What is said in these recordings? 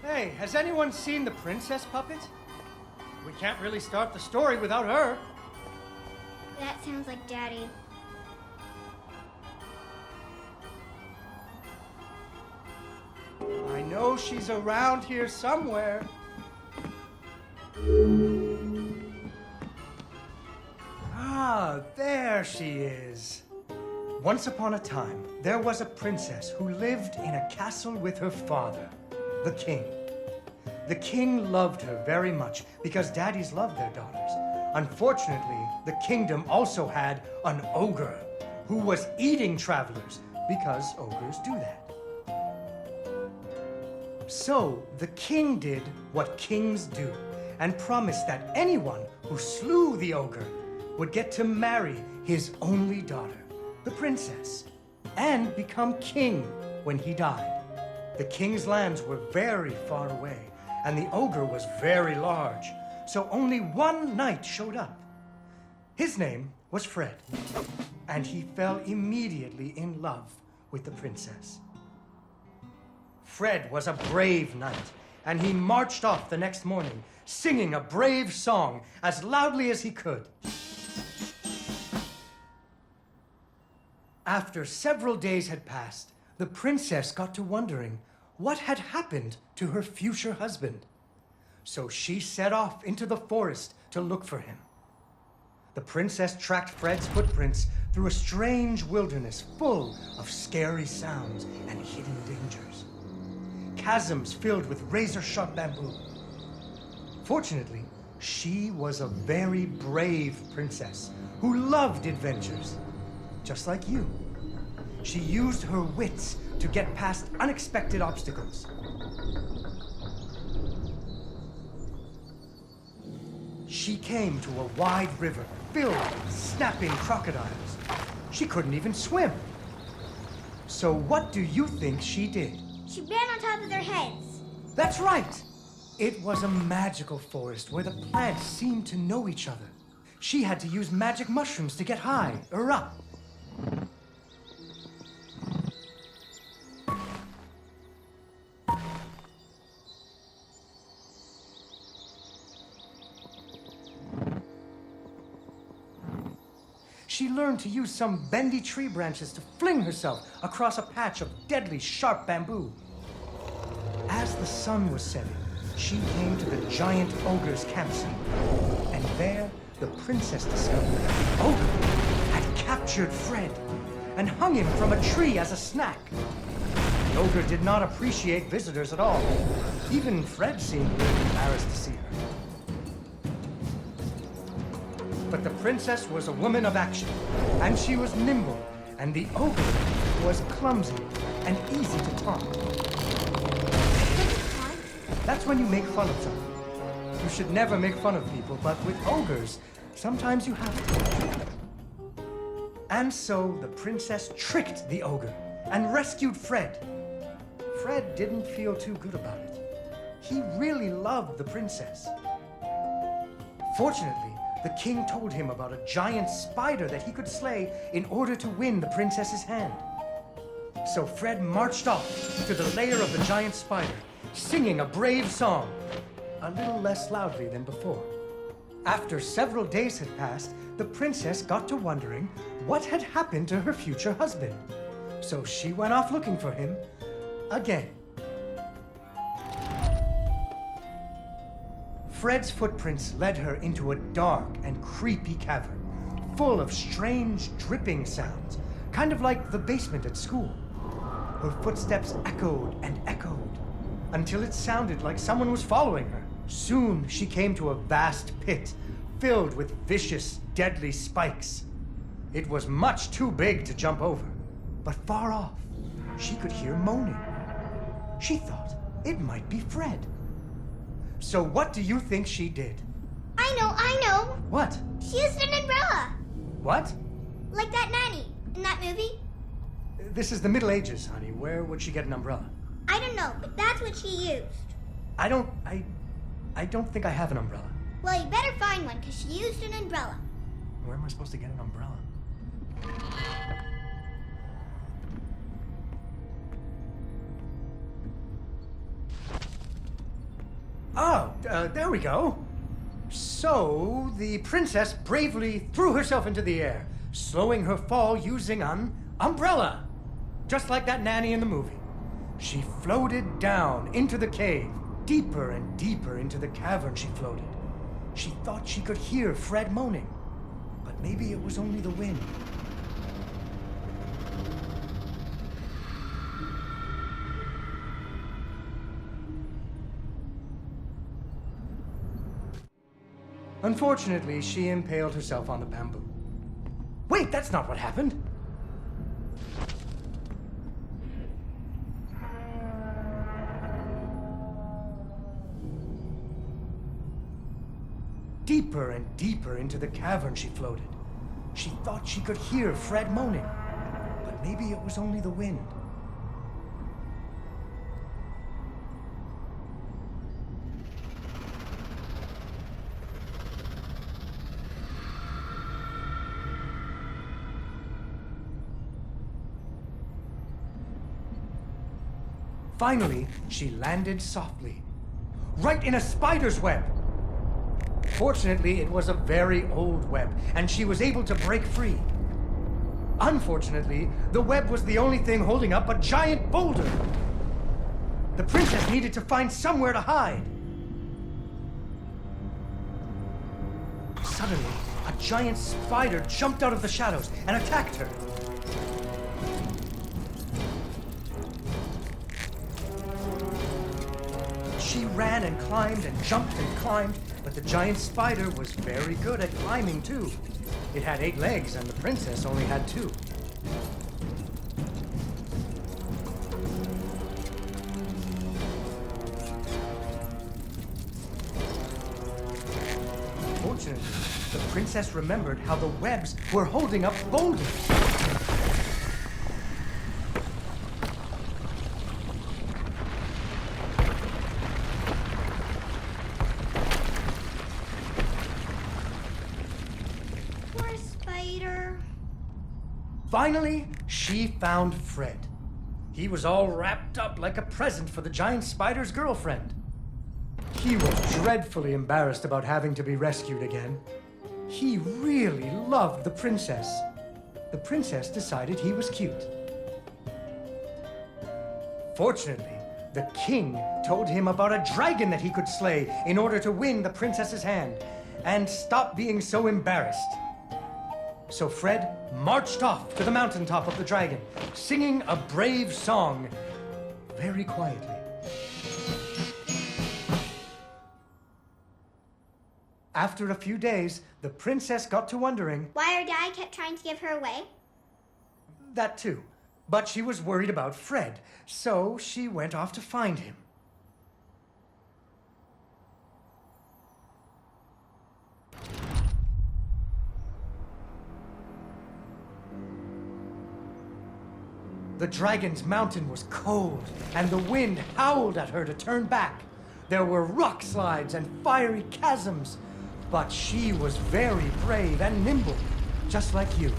Hey, has anyone seen the princess puppet? We can't really start the story without her. That sounds like Daddy. I know she's around here somewhere. Ah, there she is. Once upon a time, there was a princess who lived in a castle with her father, the king. The king loved her very much because daddies loved their daughters. Unfortunately, the kingdom also had an ogre who was eating travelers because ogres do that. So the king did what kings do and promised that anyone who slew the ogre would get to marry his only daughter, the princess, and become king when he died. The king's lands were very far away, and the ogre was very large, so only one knight showed up. His name was Fred, and he fell immediately in love with the princess. Fred was a brave knight, and he marched off the next morning, singing a brave song as loudly as he could. After several days had passed, the princess got to wondering what had happened to her future husband. So she set off into the forest to look for him. The princess tracked Fred's footprints through a strange wilderness full of scary sounds and hidden dangers. Chasms filled with razor-sharp bamboo. Fortunately, she was a very brave princess who loved adventures, just like you. She used her wits to get past unexpected obstacles. She came to a wide river filled with snapping crocodiles. She couldn't even swim. So what do you think she did? She ran on top of their heads. That's right! It was a magical forest where the plants seemed to know each other. She had to use magic mushrooms to get high or up. She learned to use some bendy tree branches to fling herself across a patch of deadly sharp bamboo. As the sun was setting, she came to the giant ogre's campsite. And there, the princess discovered that the ogre had captured Fred and hung him from a tree as a snack. The ogre did not appreciate visitors at all. Even Fred seemed a little embarrassed to see her. But the princess was a woman of action, and she was nimble, and the ogre was clumsy and easy to taunt. That's when you make fun of someone. You should never make fun of people, but with ogres, sometimes you have to. And so the princess tricked the ogre and rescued Fred. Fred didn't feel too good about it. He really loved the princess. Fortunately, the king told him about a giant spider that he could slay in order to win the princess's hand. So Fred marched off to the lair of the giant spider, singing a brave song, a little less loudly than before. After several days had passed, the princess got to wondering what had happened to her future husband. So she went off looking for him again. Fred's footprints led her into a dark and creepy cavern, full of strange dripping sounds, kind of like the basement at school. Her footsteps echoed and echoed, until it sounded like someone was following her. Soon she came to a vast pit, filled with vicious, deadly spikes. It was much too big to jump over, but far off, she could hear moaning. She thought it might be Fred. So what do you think she did? I I know. What? She used an umbrella. What? Like that nanny in that movie. This is the Middle Ages, honey. Where would she get an umbrella? I don't know, but that's what she used. I don't think I have an umbrella. Well, you better find one, because she used an umbrella. Where am I supposed to get an umbrella? Oh, there we go. So, the princess bravely threw herself into the air, slowing her fall using an umbrella. Just like that nanny in the movie. She floated down into the cave. Deeper and deeper into the cavern she floated. She thought she could hear Fred moaning, but maybe it was only the wind. Unfortunately, she impaled herself on the bamboo. Wait, that's not what happened. Deeper and deeper into the cavern she floated. She thought she could hear Fred moaning, but maybe it was only the wind. Finally, she landed softly, right in a spider's web. Fortunately, it was a very old web, and she was able to break free. Unfortunately, the web was the only thing holding up a giant boulder. The princess needed to find somewhere to hide. Suddenly, a giant spider jumped out of the shadows and attacked her. She ran and climbed and jumped and climbed, but the giant spider was very good at climbing too. It had 8 legs and the princess only had 2. Fortunately, the princess remembered how the webs were holding up boulders. Finally, she found Fred. He was all wrapped up like a present for the giant spider's girlfriend. He was dreadfully embarrassed about having to be rescued again. He really loved the princess. The princess decided he was cute. Fortunately, the king told him about a dragon that he could slay in order to win the princess's hand and stop being so embarrassed. So Fred marched off to the mountaintop of the dragon, singing a brave song very quietly. After a few days, the princess got to wondering... why her dad kept trying to give her away? That too. But she was worried about Fred, so she went off to find him. The dragon's mountain was cold, and the wind howled at her to turn back. There were rock slides and fiery chasms, but she was very brave and nimble, just like you.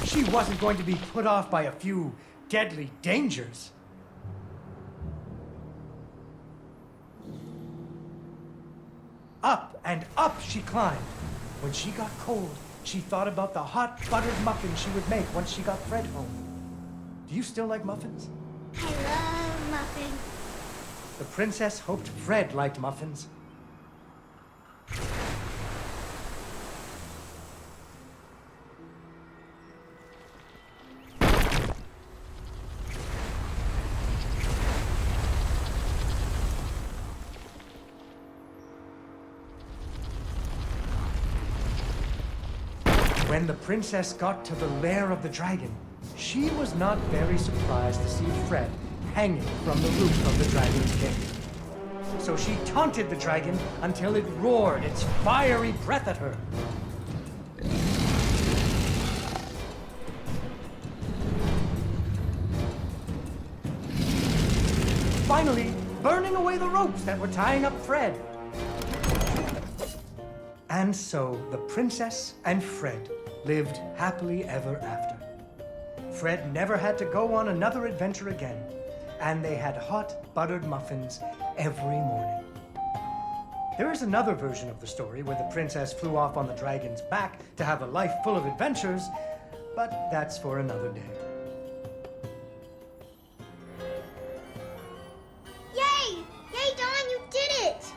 She wasn't going to be put off by a few deadly dangers. Up and up she climbed. When she got cold, she thought about the hot buttered muffins she would make once she got Fred home. Do you still like muffins? I love muffins. The princess hoped Fred liked muffins. When the princess got to the lair of the dragon, she was not very surprised to see Fred hanging from the roof of the dragon's cave. so she taunted the dragon until it roared its fiery breath at her. Finally, burning away the ropes that were tying up Fred. And so the princess and Fred lived happily ever after. Fred never had to go on another adventure again, and they had hot buttered muffins every morning. There is another version of the story where the princess flew off on the dragon's back to have a life full of adventures, but that's for another day. Yay! Yay, Dawn, you did it!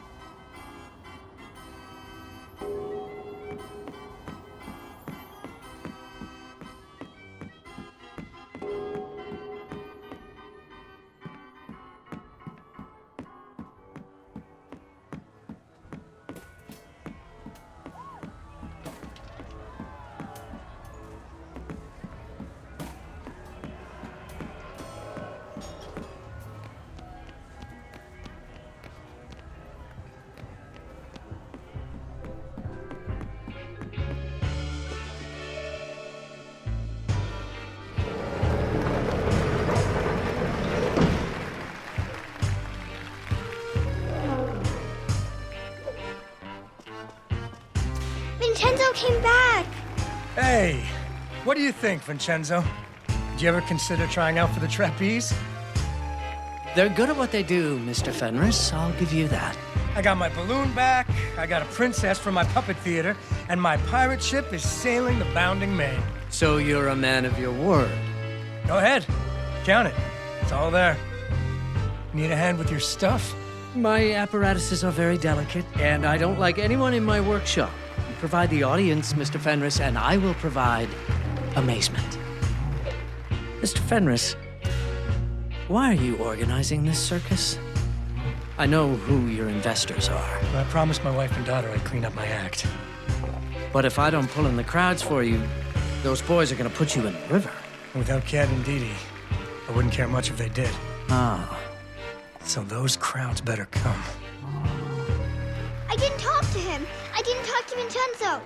Vincenzo came back! Hey, what do you think, Vincenzo? Did you ever consider trying out for the trapeze? They're good at what they do, Mr. Fenris. I'll give you that. I got my balloon back, I got a princess from my puppet theater, and my pirate ship is sailing the bounding main. So you're a man of your word. Go ahead, count it. It's all there. Need a hand with your stuff? My apparatuses are very delicate, and I don't like anyone in my workshop. You provide the audience, Mr. Fenris, and I will provide amazement. Mr. Fenris, why are you organizing this circus? I know who your investors are. I promised my wife and daughter I'd clean up my act. But if I don't pull in the crowds for you, those boys are gonna put you in the river. Without Cat and Didi, I wouldn't care much if they did. Ah. So those crowds better come. I didn't talk to him. I didn't talk to Vincenzo.